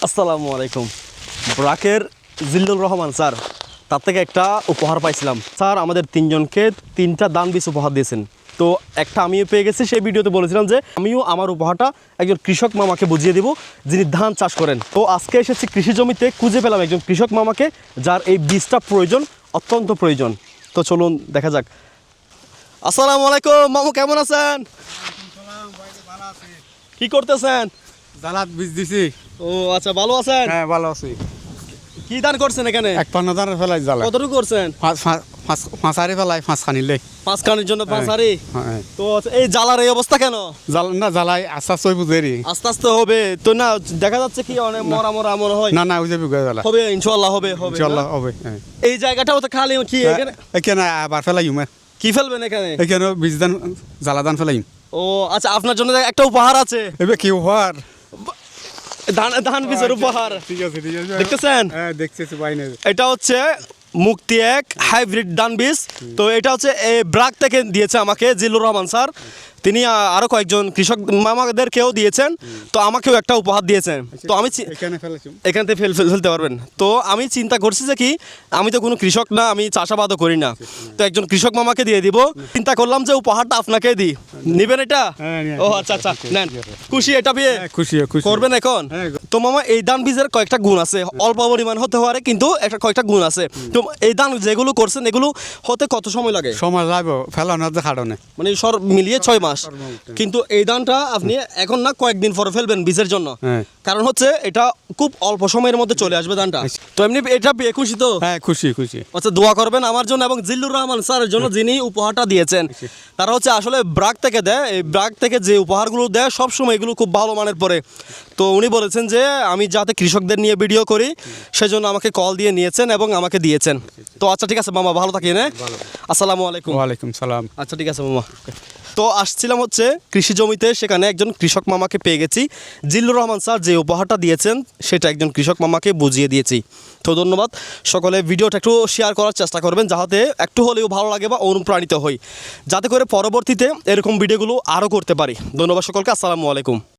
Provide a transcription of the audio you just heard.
আসসালামু আলাইকুম। ব্রাকের জিল্লুর রহমান স্যার, তার থেকে একটা উপহার পাইছিলাম। স্যার আমাদের তিনজনকে 3টা দান বীজ উপহার দিয়েছেন। তো একটা আমিও পেয়ে গেছি। সেই ভিডিওতে বলেছিলাম যে আমিও আমার উপহারটা একজন কৃষক মামাকে বুঝিয়ে দিব যিনি ধান চাষ করেন। তো আজকে এসেছি কৃষি জমিতে, খুঁজে পেলাম একজন কৃষক মামাকে যার এই বীজটা প্রয়োজন, অত্যন্ত প্রয়োজন। তো চলুন দেখা যাক। আসসালামু আলাইকুম মামু, কেমন আছেন? কি করতেছেন? জালাত বীজ দিছি। ও আচ্ছা, ভালো আছেন? হ্যাঁ ভালো আছি। কি দান করছেন এখানে? 51 ধান ফেলাই জালা। কতটুকু করছেন? পাঁচ হারি ফেলাই 5 খানিলে। 5 কানের জন্য 5 হারি। হ্যাঁ তো এই জ্বালার এই অবস্থা কেন? না জ্বালাই আস্তে আস্তে বুঝেরি। আস্তে আস্তে হবে তো, না দেখা যাচ্ছে কি অনেক মরা মরা মনে হয়। না ওই যে বুঝে জ্বালা হবে ইনশাআল্লাহ, হবে হবে ইনশাআল্লাহ না? হবে। হ্যাঁ এই জায়গাটাও তো খালি কি এখানে এখানে আবার ফেলাই উমে। কি ফেলবেন এখানে? এখানে বীজ ধান জ্বালা ধান ফেলাই। ও আচ্ছা, আপনার জন্য একটা উপহার আছে। এবার কি হওয়ার? ধান বীজের উপহার ঠিক আছে দেখতেছেন? হ্যাঁ দেখতেছি বাইনে। এটা হচ্ছে মুক্তি এক হাইব্রিড ধান বীজ। তো এটা হচ্ছে ব্রাক থেকে দিয়েছে আমাকে জিল্লুর রহমান স্যার। তিনি আরো কয়েকজন কৃষক মামাদেরকেও দিয়েছেন। তো আমাকেও একটা উপহার দিয়েছেন। তো আমি এখানে ফেলেছি। এখান থেকে ফেলতে পারবেন। তো আমি চিন্তা করছি যে কি, আমি তো কোনো কৃষক না, আমি চাষাবাদও করি না। তো একজন কৃষক মামাকে দিয়ে দিব। চিন্তা করলাম যে উপহারটা আপনাকে দিই, নিবেন এটা? ও আচ্ছা আচ্ছা, নেন। খুশি এটা পেয়ে? খুশি করবেন এখন? তো মামা এই ধান বীজের কয়েকটা গুণ আছে, অল্প পরিমাণ হতে পারে কিন্তু একটা কয়েকটা গুণ আছে। তো এই ধান যেগুলো করছেন এগুলো হতে কত সময় লাগে? সময় লাগবে ফেলানোর যে খাটনে, মানে সব মিলিয়ে 6 মাস। কিন্তু এই ধানটা আপনি এখন না, কয়েকদিন পরে ফেলবেন বীজের জন্য। কারণ হচ্ছে এটা খুব অল্প সময়ের মধ্যে চলে আসবে ধানটা। তো এমনি এটা পেয়ে খুশি তো? হ্যাঁ খুশি। আচ্ছা, দোয়া করবেন আমার জন্য এবং জিল্লুর রহমান স্যারের জন্য যিনি উপহারটা দিয়েছেন। তারা হচ্ছে আসলে ব্রাক থেকে দেয়। এই ব্রাক থেকে যে উপহারগুলো দেয় সবসময় এগুলো খুব ভালো মানের পরে। তো উনি বলেছেন যে আমি যাতে কৃষকদের নিয়ে ভিডিও করি সেজন্য আমাকে কল দিয়ে নিয়েছেন এবং আমাকে দিয়েছেন। তো আচ্ছা ঠিক আছে মামা, ভালো থাকেন। আসসালামু আলাইকুম। ওয়ালাইকুম সালাম। আচ্ছা ঠিক আছে মামা। তো আসছিলাম হচ্ছে কৃষি জমিতে, সেখানে একজন কৃষক মামাকে পেয়ে গেছি। জিল্লুর রহমান স্যার যে উপহারটা দিয়েছেন সেটা একজন কৃষক মামাকে বুঝিয়ে দিয়েছি। তো ধন্যবাদ সকলে। ভিডিওটা একটু শেয়ার করার চেষ্টা করবেন যাতে একটু হলেও ভালো লাগে বা অনুপ্রাণিত হই, যাতে করে পরবর্তীতে এরকম ভিডিওগুলো আরও করতে পারি। ধন্যবাদ সকলকে। আসসালামু আলাইকুম।